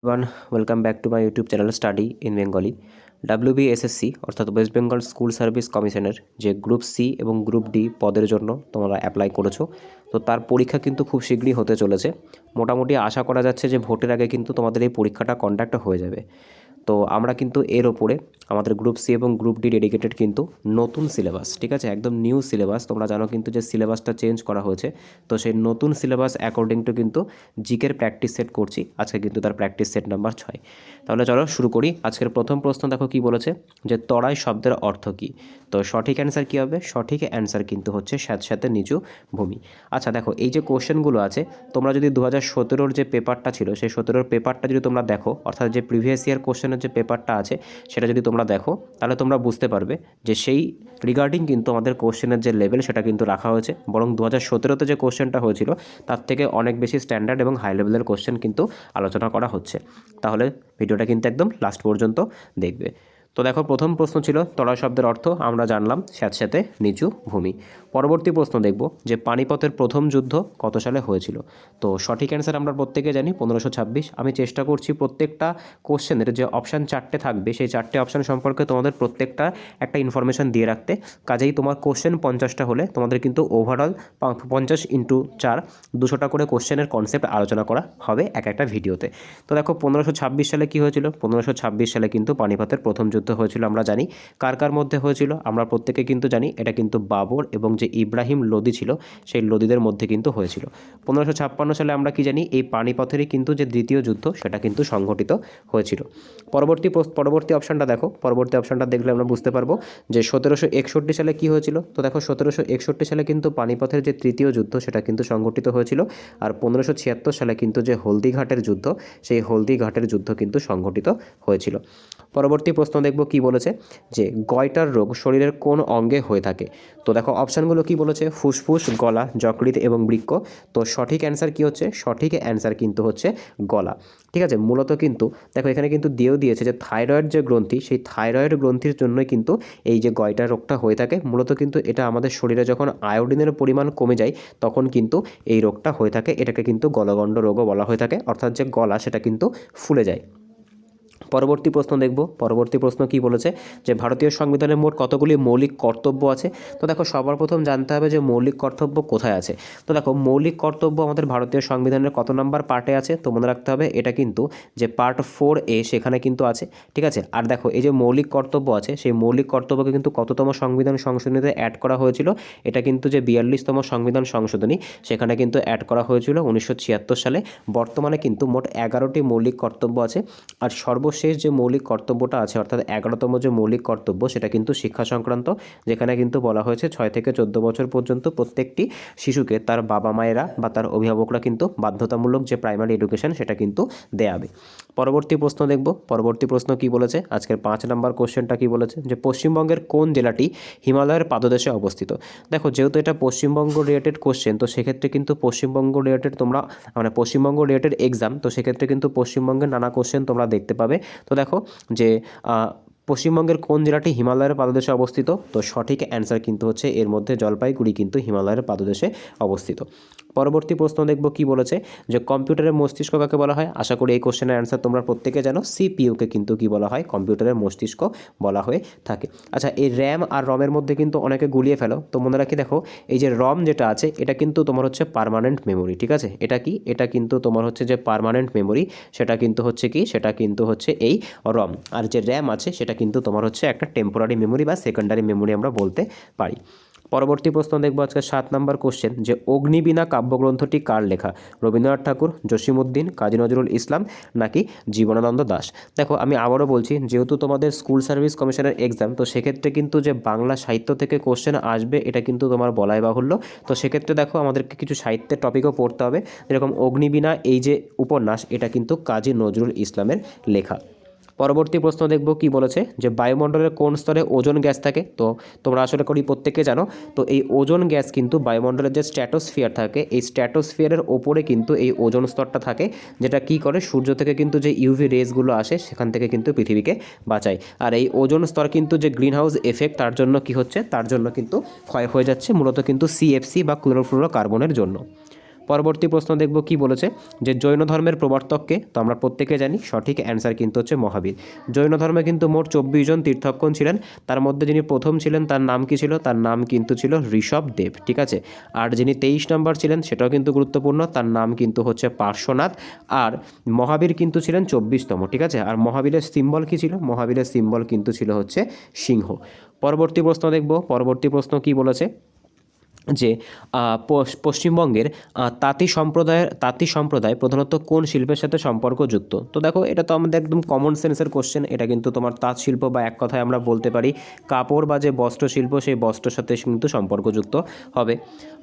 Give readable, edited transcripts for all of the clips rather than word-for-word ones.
One welcome back to my YouTube channel study in Bengali. WBSSC অর্থাৎ West Bengal school service কমিশনের যে group C এবং group D পদের জন্য তোমরা অ্যাপ্লাই করেছো, তো তার পরীক্ষা কিন্তু খুব শীঘ্রই হতে চলেছে। মোটামুটি আশা করা যাচ্ছে যে ভোটের আগে কিন্তু তোমাদের এই পরীক্ষাটা কন্ডাক্ট হয়ে যাবে। তো আমরা কিন্তু এর ওপরে আমাদের গ্রুপ সি এবং গ্রুপ ডি ডেডিকেটেড কিন্তু নতুন সিলেবাস, ঠিক আছে, একদম নিউ সিলেবাস। তোমরা জানো কিন্তু যে সিলেবাসটা চেঞ্জ করা হয়েছে, তো সেই নতুন সিলেবাস অ্যাকর্ডিং টু কিন্তু জিকের প্র্যাকটিস সেট করছি। আজকে কিন্তু তার প্র্যাকটিস সেট নাম্বার 6। তাহলে চলো শুরু করি। আজকের প্রথম প্রশ্ন দেখো কি বলেছে, যে তরাই শব্দের অর্থ কী। তো সঠিক অ্যান্সার কী হবে? সঠিক অ্যান্সার কিন্তু হচ্ছে স্যাঁতস্যাঁতে নিচু ভূমি। আচ্ছা দেখো, এই যে কোশ্চেনগুলো আছে, তোমরা যদি 2017 যে পেপারটা ছিল, সেই 17 পেপারটা যদি তোমরা দেখো, অর্থাৎ যে প্রিভিয়াস ইয়ার কোশ্চেনের যে পেপারটা আছে সেটা যদি তোমরা দেখো, তাহলে তোমরা বুঝতে পারবে যে সেই রিগার্ডিং কিন্তু আমাদের কোশ্চেনের যে লেভেল সেটা কিন্তু রাখা হয়েছে। বরং 2017তে যে কোশ্চেনটা হয়েছিল তার থেকে অনেক বেশি স্ট্যান্ডার্ড এবং হাই লেভেলের কোশ্চেন কিন্তু আলোচনা করা হচ্ছে। তাহলে ভিডিওটা কিন্তু একদম লাস্ট পর্যন্ত দেখবে। তো দেখো, প্রথম প্রশ্ন ছিল তরাই শব্দের অর্থ আমরা জানলাম স্যাঁতস্যাঁতে নিচু ভূমি। পরবর্তী প্রশ্ন দেখব যে পানিপথের প্রথম যুদ্ধ কত সালে হয়েছিল। তো সঠিক অ্যান্সার আমরা প্রত্যেকে জানি 1526। আমি চেষ্টা করছি প্রত্যেকটা কোশ্চেনের যে অপশান 4টে থাকবে সেই 4টে অপশান সম্পর্কে তোমাদের প্রত্যেকটা একটা ইনফরমেশান দিয়ে রাখতে। কাজেই তোমার কোশ্চেন 50টা হলে তোমাদের কিন্তু ওভারঅল 50 × 4 200টা করে কোশ্চেনের কনসেপ্ট আলোচনা করা হবে এক একটা ভিডিওতে। তো দেখো 1526 সালে কী হয়েছিল? 1526 সালে কিন্তু পানিপথের প্রথম যুদ্ধ হয়েছিল। আমরা জানি কার কার মধ্যে হয়েছিল, আমরা প্রত্যেকে কিন্তু জানি এটা কিন্তু বাবর এবং যে ইব্রাহিম লোদি ছিল সেই লোদিদের মধ্যে কিন্তু হয়েছিল। 1556 সালে আমরা কি জানি, এই পানিপথেরই কিন্তু যে দ্বিতীয় যুদ্ধ সেটা কিন্তু সংঘটিত হয়েছিল। পরবর্তী অপশানটা দেখো, পরবর্তী অপশানটা দেখলে আমরা বুঝতে পারবো যে 1761 সালে কি হয়েছিল। তো দেখো 1761 সালে কিন্তু পানিপথের যে তৃতীয় যুদ্ধ সেটা কিন্তু সংঘটিত হয়েছিল। আর 1576 সালে কিন্তু যে হলদিঘাটের যুদ্ধ, সেই হলদিঘাটের যুদ্ধ কিন্তু সংঘটিত হয়েছিল। পরবর্তী প্রশ্ন দেখব কি বলেছে, যে গয়টার রোগ শরীরের কোন অঙ্গে হয়ে থাকে। তো দেখো অপশানগুলো কি বলেছে, ফুসফুস, গলা, যকৃৎ এবং বৃক্ক। তো সঠিক অ্যান্সার কি হচ্ছে? সঠিক অ্যান্সার কিন্তু হচ্ছে গলা। ঠিক আছে, মূলত কিন্তু দেখো এখানে কিন্তু দিয়েছে যে থাইরয়েড যে গ্রন্থি, সেই থাইরয়েড গ্রন্থির জন্যই কিন্তু এই যে গয়টার রোগটা হয়ে থাকে। মূলত কিন্তু এটা আমাদের শরীরে যখন আয়োডিনের পরিমাণ কমে যায় তখন কিন্তু এই রোগটা হয়ে থাকে। এটাকে কিন্তু গলগণ্ড রোগও বলা হয়ে থাকে, অর্থাৎ যে গলা সেটা কিন্তু ফুলে যায়। পরবর্তী প্রশ্ন দেখব। পরবর্তী প্রশ্ন কি বলেছে, যে ভারতীয় সংবিধানে মোট কতগুলি মৌলিক কর্তব্য আছে। তো দেখো সবার প্রথম জানতে হবে যে মৌলিক কর্তব্য কোথায় আছে। তো দেখো মৌলিক কর্তব্য আমাদের ভারতীয় সংবিধানের কত নাম্বার পার্টে আছে তো মনে রাখতে হবে, এটা কিন্তু যে পার্ট 4A সেখানে কিন্তু আছে। ঠিক আছে, আর দেখো এই যে মৌলিক কর্তব্য আছে, সেই মৌলিক কর্তব্যকে কিন্তু কততম সংবিধান সংশোধনীতে অ্যাড করা হয়েছিল, এটা কিন্তু যে 42তম সংবিধান সংশোধনী সেখানে কিন্তু অ্যাড করা হয়েছিল 1976 সালে। বর্তমানে কিন্তু মোট 11টি মৌলিক কর্তব্য আছে। আর সর্বশেষ যে মৌলিক কর্তব্যটা আছে, অর্থাৎ 11তম যে মৌলিক কর্তব্য, সেটা কিন্তু শিক্ষা সংক্রান্ত, যেখানে কিন্তু বলা হয়েছে 6 থেকে 14 বছর পর্যন্ত প্রত্যেকটি শিশুকে তার বাবা মায়েরা বা তার অভিভাবকরা কিন্তু বাধ্যতামূলক যে প্রাইমারি এডুকেশন সেটা কিন্তু দেয়াবে। পরবর্তী প্রশ্ন দেখব। পরবর্তী প্রশ্ন কি বলেছে, আজকের 5 নম্বর কোশ্চেনটা কি বলেছে, যে পশ্চিমবঙ্গের কোন জেলাটি হিমালয়ের পাদদেশে অবস্থিত। দেখো যেহেতু এটা পশ্চিমবঙ্গ রিলেটেড কোশ্চেন, তো সেক্ষেত্রে কিন্তু পশ্চিমবঙ্গ রিলেটেড তোমরা পশ্চিমবঙ্গ রিলেটেড এক্সাম, তো সেক্ষেত্রে কিন্তু পশ্চিমবঙ্গের নানা কোশ্চেন তোমরা দেখতে পাবে। তো দেখো যে পশ্চিমবঙ্গের কোন জেলাটি হিমালয়ের পাদদেশে অবস্থিত। তো সঠিক অ্যান্সার কিন্তু হচ্ছে এর মধ্যে জলপাইগুড়ি কিন্তু হিমালয়ের পাদদেশে অবস্থিত। পরবর্তী প্রশ্ন দেখব কি বলেছে, যে কম্পিউটারের মস্তিষ্ক কাকে বলা হয়। আশা করি এই কোশ্চেনের অ্যান্সার তোমরা প্রত্যেকে জানো, সিপিইউকে কিন্তু কি বলা হয়, কম্পিউটারের মস্তিষ্ক বলা হয়ে থাকে। আচ্ছা, এই র্যাম আর রমের মধ্যে কিন্তু অনেকে গুলিয়ে ফেলো, তো মনে রাখি দেখো এই যে রম যেটা আছে এটা কিন্তু তোমার হচ্ছে পার্মানেন্ট মেমোরি। ঠিক আছে, এটা কি, এটা কিন্তু তোমার হচ্ছে যে পার্মানেন্ট মেমোরি, সেটা কিন্তু হচ্ছে কি, সেটা কিন্তু হচ্ছে এই রম। আর যে র্যাম আছে সেটা কিন্তু তোমার হচ্ছে একটা টেম্পোরারি মেমোরি বা সেকেন্ডারি মেমোরি আমরা বলতে পারি। পরবর্তী প্রশ্ন দেখবো আজকে 7 নম্বর কোশ্চেন, যে অগ্নিবীণা কাব্যগ্রন্থটি কার লেখা। রবীন্দ্রনাথ ঠাকুর, জসীমউদ্দিন, কাজী নজরুল ইসলাম নাকি জীবনানন্দ দাশ। দেখো আমি আবারও বলছি, যেহেতু তোমাদের স্কুল সার্ভিস কমিশনের এক্সাম, তো সেক্ষেত্রে কিন্তু যে বাংলা সাহিত্য থেকে কোশ্চেন আসবে এটা কিন্তু তোমার বলাই বাহুল্য। তো সেক্ষেত্রে দেখো আমাদেরকে কিছু সাহিত্যের টপিকও পড়তে হবে, যেরকম অগ্নিবীণা এই যে উপন্যাস এটা কিন্তু কাজী নজরুল ইসলামের লেখা। পরবর্তী প্রশ্ন দেখব কি বলেছে, যে বায়ুমণ্ডলের কোন স্তরে ওজোন গ্যাস থাকে। তো তোমরা আসলে করি প্রত্যেকে জানো, তো এই ওজোন গ্যাস কিন্তু বায়ুমণ্ডলের যে স্ট্র্যাটোস্ফিয়ার থাকে, এই স্ট্র্যাটোস্ফিয়ারের ওপরে কিন্তু এই ওজোন স্তরটা থাকে, যেটা কি করে সূর্য থেকে কিন্তু যে ইউভি রেসগুলো আসে সেখান থেকে কিন্তু পৃথিবীকে বাঁচায়। আর এই ওজোন স্তর কিন্তু যে গ্রিন হাউস এফেক্ট তার জন্য কি হচ্ছে, তার জন্য কিন্তু ক্ষয় হয়ে যাচ্ছে, মূলত কিন্তু সিএফসি বা ক্লোরোফ্লোরোকার্বনের জন্য। পরবর্তী প্রশ্ন দেখব কি বলেছে, যে জৈন ধর্মের প্রবর্তককে, তো আমরা প্রত্যেকে জানি সঠিক অ্যান্সার কিন্তু হচ্ছে মহাবীর। জৈন ধর্মে কিন্তু মোট 24 জন তীর্থক্ষণ ছিলেন, তার মধ্যে যিনি প্রথম ছিলেন তার নাম কি ছিল, তার নাম কিন্তু ছিল ঋষভদেব, ঠিক আছে। আর যিনি 23 নম্বর ছিলেন সেটাও কিন্তু গুরুত্বপূর্ণ, তার নাম কিন্তু হচ্ছে পার্শ্বনাথ। আর মহাবীর কিন্তু ছিলেন 24তম, ঠিক আছে। আর মহাবীরের সিম্বল কি ছিল, মহাবীরের সিম্বল কিন্তু ছিল হচ্ছে সিংহ। পরবর্তী প্রশ্ন দেখব, পরবর্তী প্রশ্ন কি বলেছে, যে পশ্চিমবঙ্গের তাঁতি সম্প্রদায় প্রধানত কোন শিল্পের সাথে সম্পর্কযুক্ত। তো দেখো এটা তো আমাদের একদম কমন সেন্সের কোশ্চেন, এটা কিন্তু তোমার তাঁত শিল্প বা এক কথায় আমরা বলতে পারি কাপড় বা যে বস্ত্র শিল্প সেই বস্ত্রের সাথে কিন্তু সম্পর্কযুক্ত হবে।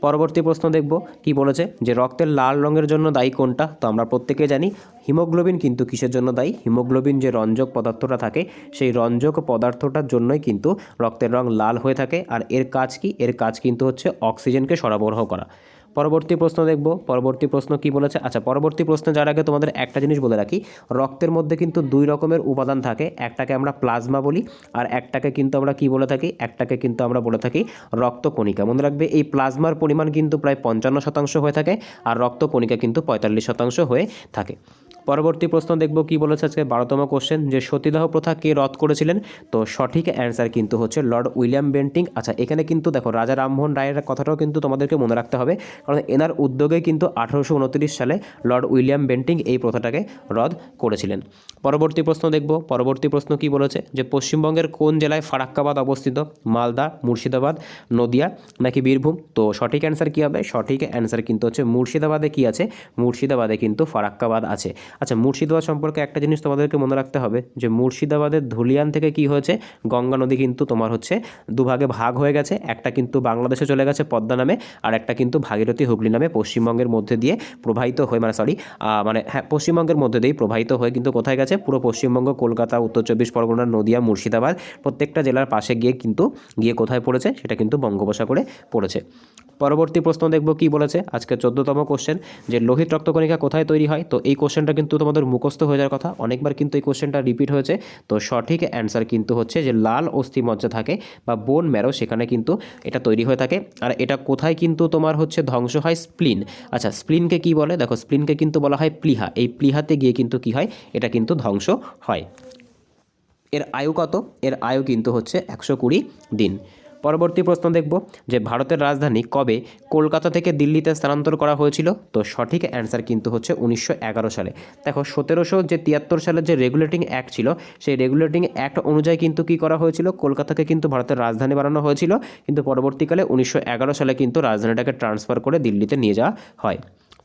পরবর্তী প্রশ্ন দেখব কি বলেছে, যে রক্তের লাল রঙের জন্য দায়ী কোনটা। তো আমরা প্রত্যেকে জানি হিমোগ্লোবিন কিন্তু কিসের জন্য দায়ী, হিমোগ্লোবিন যে রঞ্জক পদার্থটা থাকে সেই রঞ্জক পদার্থটার জন্যই কিন্তু রক্তের রং লাল হয়ে থাকে। আর এর কাজ কি, এর কাজ কিন্তু হচ্ছে অক্সিজেনকে সরবরাহ করা। পরবর্তী প্রশ্ন দেখব, পরবর্তী প্রশ্ন কি বলেছে। আচ্ছা, পরবর্তী প্রশ্নে যার আগে তোমাদের একটা জিনিস বলে রাখি, রক্তের মধ্যে কিন্তু 2 রকমের উপাদান থাকে, একটাকে আমরা প্লাজমা বলি আর একটাকে কিন্তু আমরা কি বলে থাকি, একটাকে কিন্তু আমরা বলে থাকি রক্তকণিকা। মনে রাখবে এই প্লাজমার পরিমাণ কিন্তু প্রায় 55% হয়ে থাকে আর রক্তকণিকা কিন্তু 45% হয়ে থাকে। পরবর্তী প্রশ্ন দেখব কি বলেছে আজকে 12তম কোশ্চেন, যে সতীদাহ প্রথা কে রদ করেছিলেন। তো সঠিক অ্যান্সার কিন্তু হচ্ছে লর্ড উইলিয়াম বেন্টিং। আচ্ছা, এখানে কিন্তু দেখো রাজা রামমোহন রায়ের কথাটাও কিন্তু তোমাদেরকে মনে রাখতে হবে, কারণ এনার উদ্যোগে কিন্তু 1829 সালে লর্ড উইলিয়াম বেন্টিং এই প্রথাটাকে রদ করেছিলেন। পরবর্তী প্রশ্ন দেখব, পরবর্তী প্রশ্ন কি বলেছে, যে পশ্চিমবঙ্গের কোন জেলায় ফারাক্কাবাদ অবস্থিত, মালদা, মুর্শিদাবাদ, নদিয়া নাকি বীরভূম। তো সঠিক অ্যান্সার কী হবে, সঠিক অ্যান্সার কিন্তু হচ্ছে মুর্শিদাবাদে কি আছে, মুর্শিদাবাদে কিন্তু ফারাক্কাবাদ আছে। আচ্ছা, মুর্শিদাবাদ সম্পর্কে একটা জিনিস তোমাদেরকে মনে রাখতে হবে, যে মুর্শিদাবাদের ধুলিয়ান থেকে কি হয়েছে, গঙ্গা নদী কিন্তু তোমার হচ্ছে দুভাগে ভাগ হয়ে গেছে, একটা কিন্তু বাংলাদেশে চলে গেছে পদ্মা নামে আর একটা কিন্তু ভাগীরথী হুগলি নামে পশ্চিমবঙ্গের মধ্যে দিয়ে প্রবাহিত হয়ে, পশ্চিমবঙ্গের মধ্যে দিয়েই প্রবাহিত হয়ে কিন্তু কোথায় গেছে, পুরো পশ্চিমবঙ্গ, কলকাতা, উত্তর 24 পরগনা, নদিয়া, মুর্শিদাবাদ প্রত্যেকটা জেলার পাশে গিয়ে কোথায় পড়েছে, সেটা কিন্তু বঙ্গোপসাগরে পড়েছে। পরবর্তী প্রশ্ন দেখব কি বলেছে আজকে 14তম কোশ্চেন, যে লোহিত রক্তকণিকা কোথায় তৈরি হয়। তো এই কোশ্চেনটা কিন্তু তোমাদের মুখস্থ হয়ে যাওয়ার কথা, অনেকবার কিন্তু এই কোশ্চেনটা রিপিট হয়েছে। তো সঠিক অ্যান্সার কিন্তু হচ্ছে যে লাল অস্থিমজ্জা থাকে বা বোন ম্যারো, সেখানে কিন্তু এটা তৈরি হয়ে থাকে। আর এটা কোথায় কিন্তু তোমার হচ্ছে ধ্বংস হয়, স্প্লিন। আচ্ছা, স্প্লিনকে কি বলে, দেখো স্প্লিনকে কিন্তু বলা হয় প্লীহা, এই প্লীহাতে গিয়ে কিন্তু কি হয়, এটা কিন্তু ধ্বংস হয়। এর আয়ু কত, এর আয়ু কিন্তু হচ্ছে 120 দিন। পরবর্তী প্রশ্ন দেখব, যে ভারতের রাজধানী কবে কলকাতা থেকে দিল্লিতে স্থানান্তর করা হয়েছিল। তো সঠিক অ্যান্সার কিন্তু হচ্ছে 1911 সালে। দেখো 1773 সালের যে রেগুলেটিং অ্যাক্ট ছিল, সেই রেগুলেটিং অ্যাক্ট অনুযায়ী কিন্তু কি করা হয়েছিল, কলকাতাকে কিন্তু ভারতের রাজধানী বানানো হয়েছিল, কিন্তু পরবর্তীকালে 1911 সালে কিন্তু রাজধানীটাকে ট্রান্সফার করে দিল্লিতে নিয়ে যাওয়া হয়।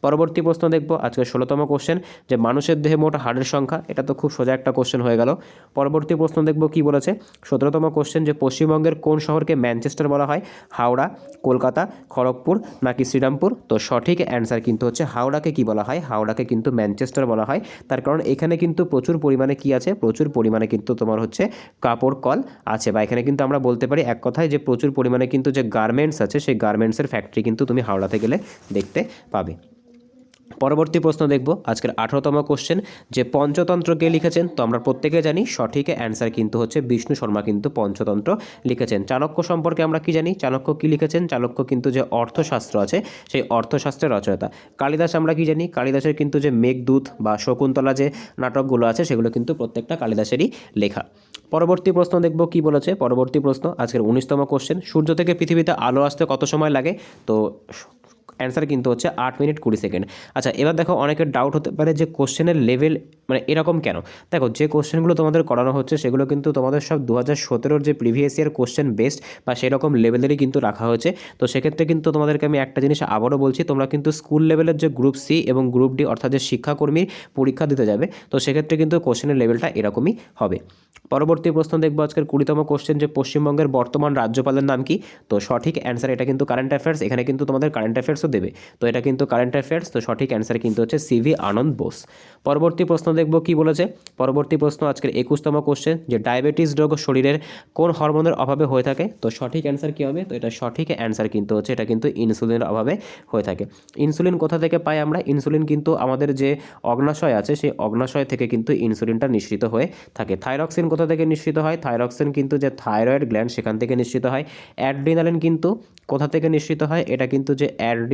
পরবর্তী প্রশ্ন দেখব আজকে 16তম কোশ্চেন, যে মানুষের দেহে মোট হাড়ের সংখ্যা। এটা তো খুব সোজা একটা কোশ্চেন হয়ে গেল। পরবর্তী প্রশ্ন দেখব কি বলেছে 17তম কোশ্চেন, যে পশ্চিমবঙ্গের কোন শহরকে ম্যানচেস্টার বলা হয়, হাওড়া, কলকাতা, খড়গপুর নাকি শ্রীরামপুর। তো সঠিক অ্যান্সার কিন্তু হচ্ছে হাওড়াকে কি বলা হয়, হাওড়াকে কিন্তু ম্যানচেস্টার বলা হয়। তার কারণ এখানে কিন্তু প্রচুর পরিমাণে কি আছে, প্রচুর পরিমাণে কিন্তু তোমার হচ্ছে কাপড় কল আছে, বা এখানে কিন্তু আমরা বলতে পারি এক কথায় যে প্রচুর পরিমাণে কিন্তু যে গার্মেন্টস আছে সেই গার্মেন্টসের ফ্যাক্টরি কিন্তু তুমি হাওড়াতে গেলে দেখতে পাবে। পরবর্তী প্রশ্ন দেখব আজকের 18তম কোশ্চেন, যে পঞ্চতন্ত্র কে লিখেছেন। তো আমরা প্রত্যেকে জানি সঠিক অ্যান্সার কিন্তু হচ্ছে বিষ্ণু শর্মা কিন্তু পঞ্চতন্ত্র লিখেছেন। চাণক্য সম্পর্কে আমরা কি জানি, চাণক্য কি লিখেছেন, চাণক্য কিন্তু যে অর্থশাস্ত্র আছে সেই অর্থশাস্ত্রের রচয়িতা। কালিদাস আমরা কি জানি, কালিদাসের কিন্তু যে মেঘদূত বা শকুন্তলা যে নাটকগুলো আছে সেগুলো কিন্তু প্রত্যেকটা কালিদাসেরই লেখা। পরবর্তী প্রশ্ন দেখব কি বলেছে, পরবর্তী প্রশ্ন আজকের 19তম কোশ্চেন, সূর্য থেকে পৃথিবীতে আলো আসতে কত সময় লাগে। তো অ্যান্সার কিন্তু হচ্ছে 8 মিনিট 20 সেকেন্ড। আচ্ছা, এবার দেখো অনেকের ডাউট হতে পারে যে কোশ্চেনের লেভেল এরকম কেন। দেখো যে কোশ্চেনগুলো তোমাদের করানো হচ্ছে সেগুলো কিন্তু তোমাদের সব 2017 যে প্রিভিয়াস ইয়ার কোশ্চেন বেসড বা সেরকম লেভেলেরই কিন্তু রাখা হয়েছে। তো সেক্ষেত্রে কিন্তু তোমাদেরকে আমি একটা জিনিস আবারও বলছি, তোমরা কিন্তু স্কুল লেভেলের যে গ্রুপ সি এবং গ্রুপ ডি অর্থাৎ যে শিক্ষাকর্মীর পরীক্ষা দিতে যাবে, তো সেক্ষেত্রে কিন্তু কোশ্চেনের লেভেলটা এরকমই হবে। পরবর্তী প্রশ্ন দেখবো আজকের 20তম কোশ্চেন, যে পশ্চিমবঙ্গের বর্তমান রাজ্যপালের নাম কি। তো সঠিক অ্যান্সার, এটা কিন্তু কারেন্ট অ্যাফেয়ার্স, এখানে কিন্তু তোমাদের কারেন্ট অ্যাফেয়ার্সও দেবে, তো এটা কিন্তু কারেন্ট অ্যাফেয়ার্স। তো সঠিক অ্যান্সার কিন্তু হচ্ছে সিভি আনন্দ বোস। পরবর্তী প্রশ্ন দেখব কি বলেছে, পরবর্তী প্রশ্ন আজকের 21তম কোশ্চেন, যে ডায়াবেটিস রোগ শরীরের কোন হরমোনের অভাবে হয়ে থাকে। তো সঠিক অ্যান্সার কী হবে, তো এটা সঠিক অ্যান্সার কিন্তু হচ্ছে এটা কিন্তু ইনসুলিনের অভাবে হয়ে থাকে। ইনসুলিন কোথা থেকে পাই আমরা, ইনসুলিন কিন্তু আমাদের যে অগ্নাশয় আছে সেই অগ্নাশয় থেকে কিন্তু ইনসুলিনটা নিঃসৃত হয়ে থাকে। থাইরক্সিন কোথা থেকে নিঃসৃত হয়, থাইরক্সিন কিন্তু যে থাইরয়েড গ্ল্যান্ড সেখান থেকে নিঃসৃত হয়। অ্যাড্রিনালিন কিন্তু কোথা থেকে নিঃসৃত হয়, এটা কিন্তু যে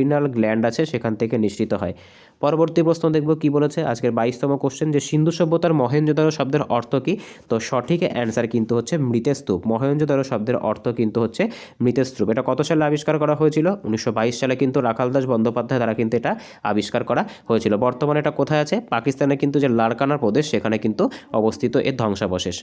অ্যাড্রিনাল গ্ল্যান্ড আছে সেখান থেকে নিঃসৃত হয়। পরবর্তী প্রশ্ন দেখব কি বলেছে আজকের 22তম কোশ্চেন, যে সিন্ধু সভ্যতার মহেঞ্জোদারো শব্দের অর্থ কী? তো সঠিক অ্যান্সার কিন্তু হচ্ছে মৃতের স্তূপ। মহেঞ্জোদারো শব্দের অর্থ কিন্তু হচ্ছে মৃতের স্তূপ। এটা কত সালে আবিষ্কার করা হয়েছিল? 1922 সালে কিন্তু রাখালদাস বন্দ্যোপাধ্যায় দ্বারা কিন্তু এটা আবিষ্কার করা হয়েছিল। বর্তমানে এটা কোথায় আছে? পাকিস্তানে কিন্তু যে লারকানা প্রদেশ সেখানে কিন্তু অবস্থিত এর ধ্বংসাবশেষ।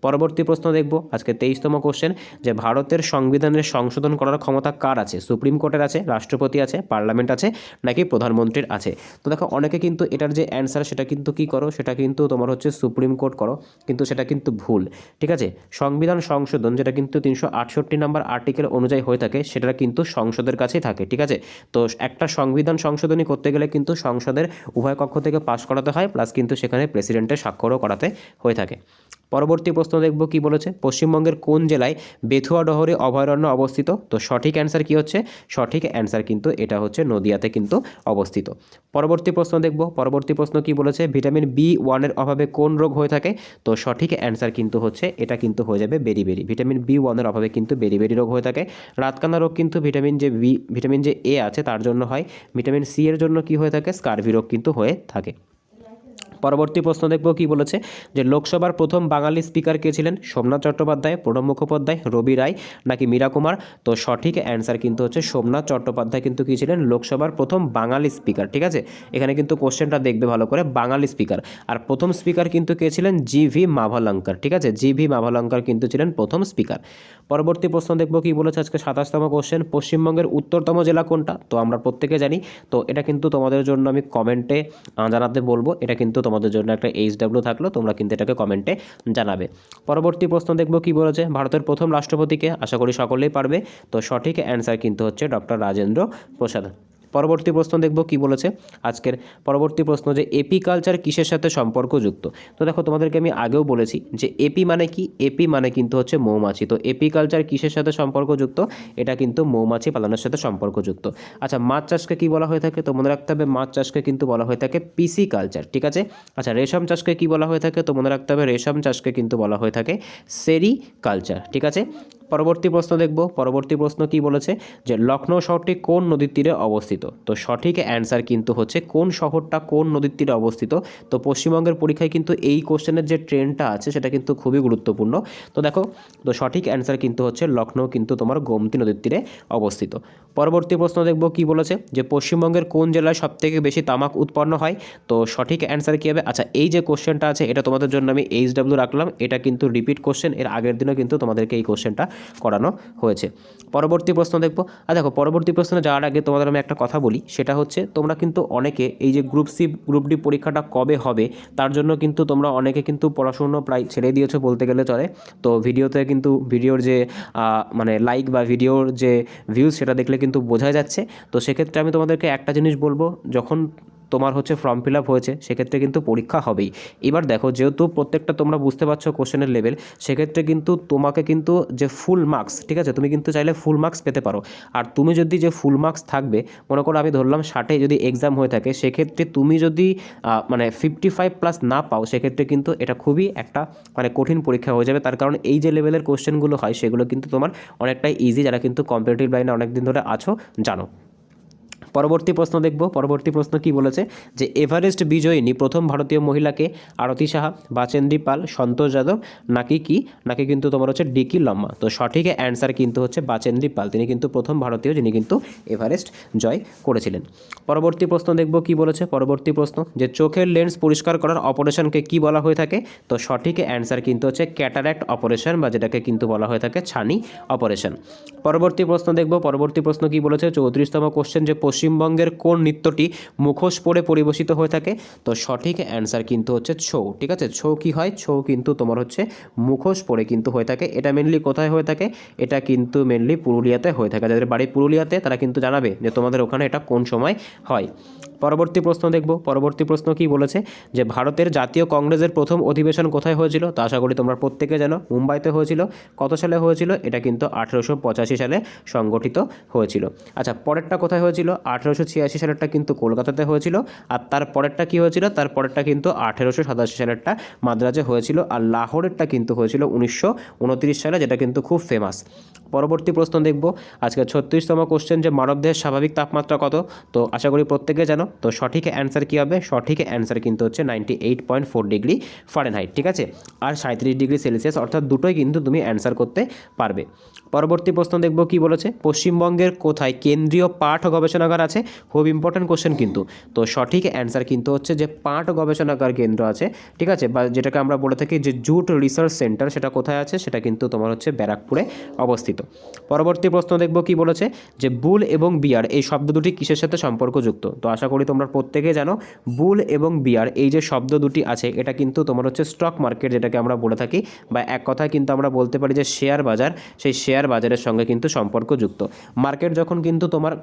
পরবর্তী প্রশ্ন দেখব আজকে 23তম কোশ্চেন, যে ভারতের সংবিধানের সংশোধন করার ক্ষমতা কার আছে? সুপ্রিম কোর্টের আছে, রাষ্ট্রপতি আছে, পার্লামেন্ট আছে, নাকি প্রধানমন্ত্রীর আছে? তো দেখো অনেকে কিন্তু এটার যে অ্যান্সার সেটা কিন্তু কি করো, সেটা কিন্তু তোমার হচ্ছে সুপ্রিম কোর্ট করো, কিন্তু সেটা কিন্তু ভুল। ঠিক আছে, সংবিধান সংশোধন যেটা কিন্তু 368 নম্বর আর্টিকেল অনুযায়ী হয়ে থাকে সেটা কিন্তু সংসদের কাছেই থাকে। ঠিক আছে, তো একটা সংবিধান সংশোধনী করতে গেলে কিন্তু সংসদের উভয় কক্ষ থেকে পাশ করাতে হয়, প্লাস কিন্তু সেখানে প্রেসিডেন্টের স্বাক্ষরও করাতে হয়ে থাকে। পরবর্তী প্রশ্ন দেখব কি বলেছে, পশ্চিমবঙ্গের কোন জেলায় বেথুয়া ডহরি অভয়ারণ্য অবস্থিত? তো সঠিক অ্যান্সার কি হচ্ছে? সঠিক অ্যান্সার কিন্তু এটা হচ্ছে নদিয়াতে কিন্তু অবস্থিত। পরবর্তী প্রশ্ন দেখব, পরবর্তী প্রশ্ন কি বলেছে, ভিটামিন B1 এর অভাবে কোন রোগ হয়ে থাকে? তো সঠিক অ্যান্সার কিন্তু হচ্ছে এটা কিন্তু হয়ে যাবে বেরিবেরি। ভিটামিন B1 এর অভাবে কিন্তু বেরিবেরি রোগ হয়ে থাকে। রাতকানা রোগ কিন্তু ভিটামিন যে A আছে তার জন্য হয়। ভিটামিন C এর জন্য কি হয়ে থাকে? স্কারভি রোগ কিন্তু হয়ে থাকে। পরবর্তী প্রশ্ন দেখব কি বলেছে, যে লোকসভার প্রথম বাঙালি স্পিকার কে ছিলেন? সোমনাথ চট্টোপাধ্যায়, প্রণব মুখোপাধ্যায়, রবি রায়, নাকি মীরা কুমার? তো সঠিক অ্যান্সার কিন্তু হচ্ছে সোমনাথ চট্টোপাধ্যায় কিন্তু কি ছিলেন? লোকসভার প্রথম বাঙালি স্পিকার। ঠিক আছে, এখানে কিন্তু কোশ্চেনটা দেখবে ভালো করে, বাঙালি স্পিকার। আর প্রথম স্পিকার কিন্তু কে ছিলেন? জি.ভি. মাভালঙ্কর। ঠিক আছে, জি.ভি. মাভালঙ্কর কিন্তু ছিলেন প্রথম স্পিকার। পরবর্তী প্রশ্ন দেখব কি বলেছে আজকে 27তম কোশ্চেন, পশ্চিমবঙ্গের উত্তরতম জেলা কোনটা? তো আমরা প্রত্যেকে জানি, তো এটা কিন্তু তোমাদের জন্য আমি কমেন্টে জানাতে বলবো। এটা কিন্তু তোমাদের জন্য একটা HW থাকলো, তোমরা কিন্তু এটাকে কমেন্টে জানাবে। পরবর্তী প্রশ্ন দেখব কি বলেছে, ভারতের প্রথম রাষ্ট্রপতিকে? আশা করি সকলেই পারবে। তো সঠিক অ্যান্সার কিন্তু হচ্ছে ডক্টর রাজেন্দ্র প্রসাদ। পরবর্তী প্রশ্ন দেখব কি বলেছে আজকের পরবর্তী প্রশ্ন, যে এপি কালচার কিসের সাথে সম্পর্কযুক্ত? তো দেখো তোমাদেরকে আমি আগেও বলেছি যে এপি মানে কি, এপি মানে কিন্তু হচ্ছে মৌমাছি। তো এপি কালচার কিসের সাথে সম্পর্কযুক্ত? এটা কিন্তু মৌমাছি পালনের সাথে সম্পর্কযুক্ত। আচ্ছা, মাছ চাষকে কি বলা হয়ে থাকে? তো মনে রাখতে হবে মাছ চাষকে কিন্তু বলা হয়ে থাকে পিসি কালচার। ঠিক আছে, আচ্ছা রেশম চাষকে কি বলা হয়ে থাকে? তো মনে রাখতে হবে রেশম চাষকে কিন্তু বলা হয়ে থাকে সেরি কালচার। ঠিক আছে, পরবর্তী প্রশ্ন দেখব, পরবর্তী প্রশ্ন কি বলেছে, যে লখনৌ শহরটি কোন নদীর তীরে অবস্থিত? তো সঠিক অ্যান্সার কিন্তু হচ্ছে কোন শহরটা কোন নদীর তীরে অবস্থিত। তো পশ্চিমবঙ্গের পরীক্ষায় কিন্তু এই কোশ্চেনের যে ট্রেন্ডটা আছে সেটা কিন্তু খুবই গুরুত্বপূর্ণ। তো দেখো, তো সঠিক অ্যান্সার কিন্তু হচ্ছে লখনৌ কিন্তু তোমার গোমতী নদীর তীরে অবস্থিত। পরবর্তী প্রশ্ন দেখব কি বলেছে, যে পশ্চিমবঙ্গের কোন জেলায় সবথেকে বেশি তামাক উৎপন্ন হয়? তো সঠিক অ্যান্সার কী হবে? আচ্ছা, এই যে কোশ্চেনটা আছে এটা তোমাদের জন্য আমি HW রাখলাম, এটা কিন্তু রিপিট কোশ্চেন, এর আগের দিনও কিন্তু তোমাদেরকে এই কোশ্চেনটা করানো হয়েছে। পরবর্তী প্রশ্ন দেখব। আর দেখো পরবর্তী প্রশ্নে যাওয়ার আগে তোমাদের আমি একটা কথা বলি, সেটা হচ্ছে তোমরা কিন্তু অনেকে এই যে গ্রুপ সি গ্রুপ ডি পরীক্ষাটা কবে হবে তার জন্য কিন্তু তোমরা অনেকে কিন্তু পড়াশুনো প্রায় ছেড়ে দিয়েছো বলতে গেলে চলে। তো ভিডিওতে কিন্তু ভিডিওর যে মানে লাইক বা ভিডিওর যে ভিউজ সেটা দেখলে কিন্তু বোঝা যাচ্ছে। তো সেক্ষেত্রে আমি তোমাদেরকে একটা জিনিস বলবো, যখন তোমার হচ্ছে ফর্ম ফিল আপ হয়েছে সেক্ষেত্রে কিন্তু পরীক্ষা হবেই। এবার দেখো যেহেতু প্রত্যেকটা তোমরা বুঝতে পারছো কোশ্চেনের লেভেল, সেক্ষেত্রে কিন্তু তোমাকে কিন্তু যে ফুল মার্কস, ঠিক আছে, তুমি কিন্তু চাইলে ফুল মার্কস পেতে পারো। আর তুমি যদি যে ফুল মার্কস থাকবে, মনে করো আমি ধরলাম 60 যদি এক্সাম হয়ে থাকে, সেক্ষেত্রে তুমি যদি মানে 55+ না পাও, সেক্ষেত্রে কিন্তু এটা খুবই একটা মানে কঠিন পরীক্ষা হয়ে যাবে। তার কারণ এই যে লেভেলের কোশ্চেনগুলো হয় সেগুলো কিন্তু তোমার অনেকটাই ইজি, যারা কিন্তু কম্পিটিটিভ লাইনে অনেক দিন ধরে আছো জানো। পরবর্তী প্রশ্ন দেখব, পরবর্তী প্রশ্ন কি বলেছে, যে এভারেস্ট বিজয়িনী প্রথম ভারতীয় মহিলাকে? আরতি সাহা, বাচেন্দ্রী পাল, সন্তোষ যাদব, নাকি কিন্তু তোমার হচ্ছে ডিকি লম্মা? তো সঠিক অ্যান্সার কিন্তু হচ্ছে বাচেন্দ্রী পাল, তিনি কিন্তু প্রথম ভারতীয় যিনি কিন্তু এভারেস্ট জয় করেছিলেন। পরবর্তী প্রশ্ন দেখব কি বলেছে, পরবর্তী প্রশ্ন, যে চোখের লেন্স পরিষ্কার করার অপারেশনকে কি বলা হয়ে থাকে? তো সঠিক অ্যান্সার কিন্তু হচ্ছে ক্যাটারাক্ট অপারেশন, বা যেটাকে কিন্তু বলা হয়ে থাকে ছানি অপারেশন। পরবর্তী প্রশ্ন দেখব, পরবর্তী প্রশ্ন কি বলেছে, 34তম কোশ্চেন, যে পশ্চিমবঙ্গের কোন নৃত্যটি মুখোশ পরে পরিবেশিত হয়ে থাকে? তো সঠিক অ্যান্সার কিন্তু হচ্ছে ছৌ। ঠিক আছে, ছৌ কি হয়? ছৌ কিন্তু তোমার হচ্ছে মুখোশ পরে কিন্তু হয়ে থাকে। এটা মেনলি কোথায় হয়ে থাকে? এটা কিন্তু মেনলি পুরুলিয়াতে হয়ে থাকে। যাদের বাড়ি পুরুলিয়াতে তারা কিন্তু জানাবে যে তোমাদের ওখানে এটা কোন সময় হয়। পরবর্তী প্রশ্ন দেখব, পরবর্তী প্রশ্ন কি বলেছে, যে ভারতের জাতীয় কংগ্রেসের প্রথম অধিবেশন কোথায় হয়েছিল? তো আশা করি তোমরা প্রত্যেকে জানো, মুম্বাইতে হয়েছিল। কত সালে হয়েছিল? এটা কিন্তু 1885 সালে সংগঠিত হয়েছিল। আচ্ছা, পরেরটা কোথায় হয়েছিল? 1886 সালেরটা কিন্তু কলকাতাতে হয়েছিল, আর তার পরেরটা কী হয়েছিল, তার পরেরটা কিন্তু 1887 সালেরটা মাদ্রাজে হয়েছিল, আর লাহোরেরটা কিন্তু হয়েছিল 1929 সালে, যেটা কিন্তু খুব ফেমাস। পরবর্তী প্রশ্ন দেখব আজকে 36তম কোশ্চেন, যে মানবদেহের স্বাভাবিক তাপমাত্রা কত? তো আশা করি প্রত্যেকে জানো। তো সঠিক অ্যান্সার কী হবে? সঠিক অ্যান্সার কিন্তু হচ্ছে 98.4 ডিগ্রি ফারেনহাইট, ঠিক আছে, আর 37 ডিগ্রি সেলসিয়াস, অর্থাৎ দুটোই কিন্তু তুমি অ্যান্সার করতে পারবে। পরবর্তী প্রশ্ন দেখব কি বলেছে, পশ্চিমবঙ্গের কোথায় কেন্দ্রীয় পাট গবেষণাগার আছে? খুব ইম্পর্ট্যান্ট কোশ্চেন কিন্তু। তো সঠিক অ্যান্সার কিন্তু হচ্ছে যে পাট গবেষণাগার কেন্দ্র আছে, ঠিক আছে, বা যেটাকে আমরা বলে থাকি যে জুট রিসার্চ সেন্টার, সেটা কোথায় আছে? সেটা কিন্তু তোমার হচ্ছে ব্যারাকপুরে অবস্থিত। পরবর্তী প্রশ্ন দেখব কি বলেছে, যে বুল এবং বিয়ার এই শব্দ দুটি কিসের সাথে সম্পর্কযুক্ত? তো আশা করি তোমরা প্রত্যেকে জানো বুল এবং বিয়ার এই যে শব্দ দুটি আছে, এটা কিন্তু তোমার হচ্ছে স্টক মার্কেট যেটাকে আমরা বলে থাকি, বা এক কথায় কিন্তু আমরা বলতে পারি যে শেয়ার বাজার, সেই শেয়ার বাজারের সঙ্গে কিন্তু সম্পর্কযুক্ত। মার্কেট যখন কিন্তু তোমার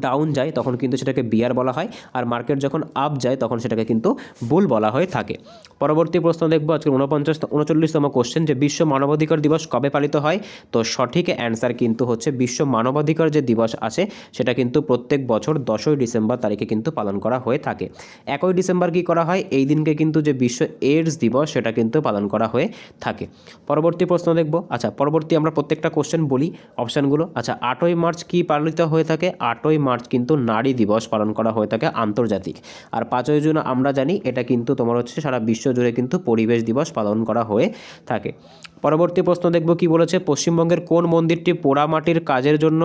ডাউন যায় তখন কিন্তু সেটাকে বিয়ার বলা হয়, আর মার্কেট যখন আপ যায় তখন সেটাকে কিন্তু বুল বলা হয়ে থাকে। পরবর্তী প্রশ্ন দেখব আজকে 39তম কোশ্চেন, যে বিশ্ব মানবাধিকার দিবস কবে পালিত হয়? তো সঠিক অ্যান্সার কিন্তু হচ্ছে বিশ্ব মানবাধিকার যে দিবস আছে সেটা কিন্তু প্রত্যেক বছর 10ই ডিসেম্বর তারিখে কিন্তু পালন করা হয়ে থাকে। 1ই ডিসেম্বর কী করা হয়? এই দিনকে কিন্তু যে বিশ্ব এইডস দিবস সেটা কিন্তু পালন করা হয়ে থাকে। পরবর্তী প্রশ্ন দেখব, আচ্ছা পরবর্তী আমরা প্রত্যেকটা কোশ্চেন বলি অপশানগুলো। আচ্ছা 8ই মার্চ কী পালিত হয়ে থাকে? 8ই মার্চ কিন্তু নারী দিবস পালন করা হয়ে থাকে আন্তর্জাতিক। আর 5ই জুন আমরা জানি এটা কিন্তু তোমার হচ্ছে সারা বিশ্ব জুড়ে কিন্তু পরিবেশ দিবস পালন করা হয়ে থাকে। পরবর্তী প্রশ্ন দেখব কি বলেছে, পশ্চিমবঙ্গের কোন মন্দিরটি পোড়ামাটির কাজের জন্য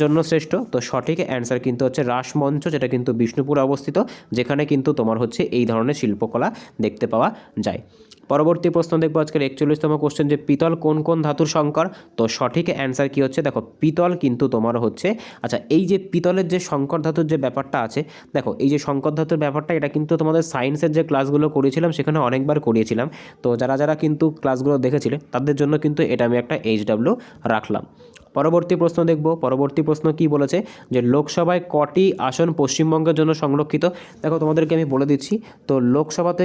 জন্য শ্রেষ্ঠ? তো সঠিক অ্যান্সার কিন্তু হচ্ছে রাসমঞ্চ, যেটা কিন্তু বিষ্ণুপুরে অবস্থিত, যেখানে কিন্তু তোমার হচ্ছে এই ধরনের শিল্পকলা দেখতে পাওয়া যায়। পরবর্তী প্রশ্ন দেখব আজকের 41তম কোশ্চেন, যে পিতল কোন কোন ধাতুর সংকর? তো সঠিক অ্যান্সার কি হচ্ছে, দেখো পিতল কিন্তু তোমার হচ্ছে, আচ্ছা এই যে পিতলের যে সংকর ধাতুর যে ব্যাপারটা আছে, দেখো এই যে সংকর ধাতুর ব্যাপারটা, এটা কিন্তু তোমাদের সায়েন্সের যে ক্লাসগুলো করিয়েছিলাম সেখানে অনেকবার করিয়েছিলাম। তো যারা যারা কিন্তু ক্লাসগুলো দেখেছিলে তাদের জন্য কিন্তু এটা আমি একটা HW রাখলাম। পরবর্তী প্রশ্ন দেখব, পরবর্তী প্রশ্ন কি বলেছে, যে লোকসভায় কটি আসন পশ্চিমবঙ্গের জন্য সংরক্ষিত? দেখো তোমাদেরকে আমি বলে দিচ্ছি, তো লোকসভাতে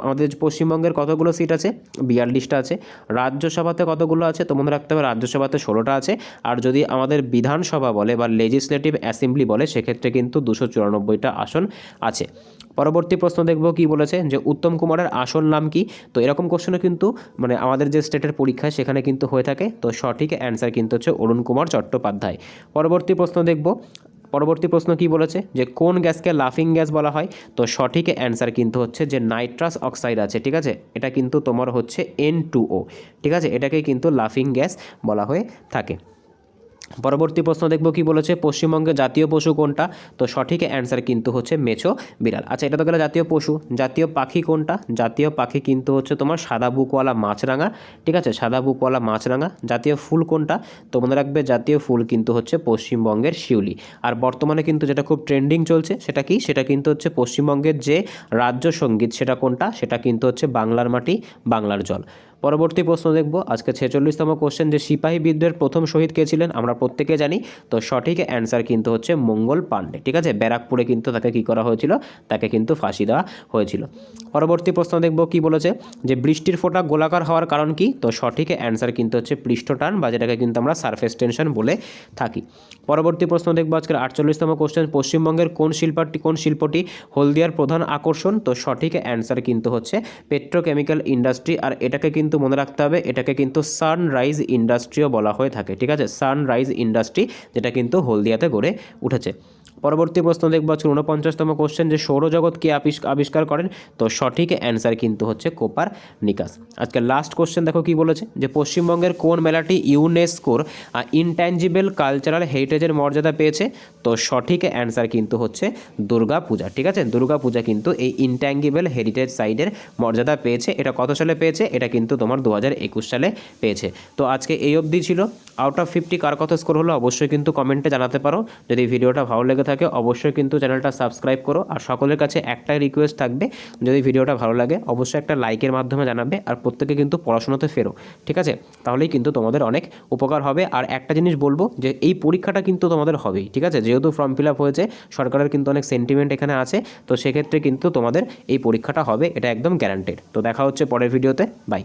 আমাদের পশ্চিমবঙ্গের কতগুলো সিট আছে? 42টা আছে। রাজ্যসভাতে কতগুলো আছে? তো মনে রাখতে হবে রাজ্যসভাতে 16টা আছে। আর যদি আমাদের বিধানসভা বলে বা লেজিসলেটিভ অ্যাসেম্বলি বলে সেক্ষেত্রে কিন্তু 294টা আসন আছে। পরবর্তী প্রশ্ন দেখব কি বলেছে, যে উত্তম কুমারের আসল নাম কি? তো এরকম কোশ্চেনও কিন্তু আমাদের যে স্টেটের পরীক্ষায় সেখানে কিন্তু হয়ে থাকে। তো সঠিক অ্যান্সার কিন্তু হচ্ছে অরুণ কুমার চট্টোপাধ্যায়। পরবর্তী প্রশ্ন দেখব, পরবর্তী প্রশ্ন কি বলেছে, যে কোন গ্যাসকে লাফিং গ্যাস বলা হয়? তো সঠিক অ্যান্সার কিন্তু হচ্ছে যে নাইট্রাস অক্সাইড আছে, ঠিক আছে, এটা কিন্তু তোমার হচ্ছে N2O, ঠিক আছে, এটাকে কিন্তু লাফিং গ্যাস বলা হয়ে থাকে। পরবর্তী প্রশ্ন দেখব কি বলেছে, পশ্চিমবঙ্গের জাতীয় পশু কোনটা? তো সঠিক অ্যান্সার কিন্তু হচ্ছে মেছো বিড়াল। আচ্ছা এটা তো গেল জাতীয় পশু। জাতীয় পাখি কোনটা? জাতীয় পাখি কিন্তু হচ্ছে তোমার সাদা বুকওয়ালা মাছরাঙা, ঠিক আছে, সাদা বুকওয়ালা মাছরাঙা। জাতীয় ফুল কোনটা? তো মনে রাখবে জাতীয় ফুল কিন্তু হচ্ছে পশ্চিমবঙ্গের শিউলি। আর বর্তমানে কিন্তু যেটা খুব ট্রেন্ডিং চলছে সেটা কি? সেটা কিন্তু হচ্ছে পশ্চিমবঙ্গের যে রাজ্য সঙ্গীত সেটা কোনটা? সেটা কিন্তু হচ্ছে বাংলার মাটি বাংলার জল। পরবর্তী প্রশ্ন দেখব আজকে 46তম কোশ্চেন, যে সিপাহী বিদ্রোহের প্রথম শহীদ কে ছিলেন? আমরা প্রত্যেকে জানি। তো সঠিক অ্যান্সার কিন্তু হচ্ছে মঙ্গল পাণ্ডে, ঠিক আছে, ব্যারাকপুরে কিন্তু তাকে কী করা হয়েছিল? তাকে কিন্তু ফাঁসি দেওয়া হয়েছিল। পরবর্তী প্রশ্ন দেখব কি বলেছে, যে বৃষ্টির ফোঁটা গোলাকার হওয়ার কারণ কি? তো সঠিক অ্যান্সার কিন্তু হচ্ছে পৃষ্ঠটান, বা যেটাকে কিন্তু আমরা সারফেস টেনশন বলে থাকি। পরবর্তী প্রশ্ন দেখব আজকের 48তম কোশ্চেন, পশ্চিমবঙ্গের কোন শিল্পটি হলদিয়ার প্রধান আকর্ষণ? তো সঠিক অ্যান্সার কিন্তু হচ্ছে পেট্রোকেমিক্যাল ইন্ডাস্ট্রি। আর এটাকে কিন্তু মনে রাখতে হবে, এটাকে কিন্তু সানরাইজ ইন্ডাস্ট্রিও বলা হয়ে থাকে, ঠিক আছে, সানরাইজ ইন্ডাস্ট্রি, যেটা কিন্তু হলদিয়াতে গড়ে উঠেছে। পরবর্তী প্রশ্ন দেখব আজকে 49তম কোশ্চেন, যে সৌরজগৎ কে আবিষ্কার করেন? তো সঠিক অ্যান্সার কিন্তু হচ্ছে কোপারনিকাস। আজকে লাস্ট কোশ্চেন দেখো কি বলেছে, যে পশ্চিমবঙ্গের কোন মেলাটি ইউনেস্কোর ইনট্যাঞ্জিবল কালচারাল হেরিটেজের মর্যাদা পেয়েছে? তো সঠিক অ্যান্সার কিন্তু হচ্ছে দুর্গা পূজা, ঠিক আছে, দুর্গা পূজা কিন্তু এই ইনট্যাঞ্জিবল হেরিটেজ সাইটের মর্যাদা পেয়েছে। এটা কত সালে পেয়েছে? এটা কিন্তু তোমার 2021 সালে পেয়েছে। তো আজকে এই অবধি ছিল। আউট অফ 50 কার কত স্কোর হলো অবশ্যই কিন্তু কমেন্টে জানাতে পারো। যদি ভিডিওটা ভালো লেগে থাকে অবশ্যই কিন্তু চ্যানেলটা সাবস্ক্রাইব করো। আর সকলের কাছে একটাই রিকোয়েস্ট থাকবে, যদি ভিডিওটা ভালো লাগে অবশ্যই একটা লাইকের মাধ্যমে জানাবে। আর প্রত্যেকে কিন্তু পড়াশোনাতে ফেরো, ঠিক আছে, তাহলেই কিন্তু তোমাদের অনেক উপকার হবে। আর একটা জিনিস বলবো, যে এই পরীক্ষাটা কিন্তু তোমাদের হবেই, ঠিক আছে, যেহেতু ফর্ম ফিল আপ হয়েছে, সরকারের কিন্তু অনেক সেন্টিমেন্ট এখানে আছে, তো সেক্ষেত্রে কিন্তু তোমাদের এই পরীক্ষাটা হবে, এটা একদম গ্যারান্টেড। তো দেখা হচ্ছে পরের ভিডিওতে, বাই।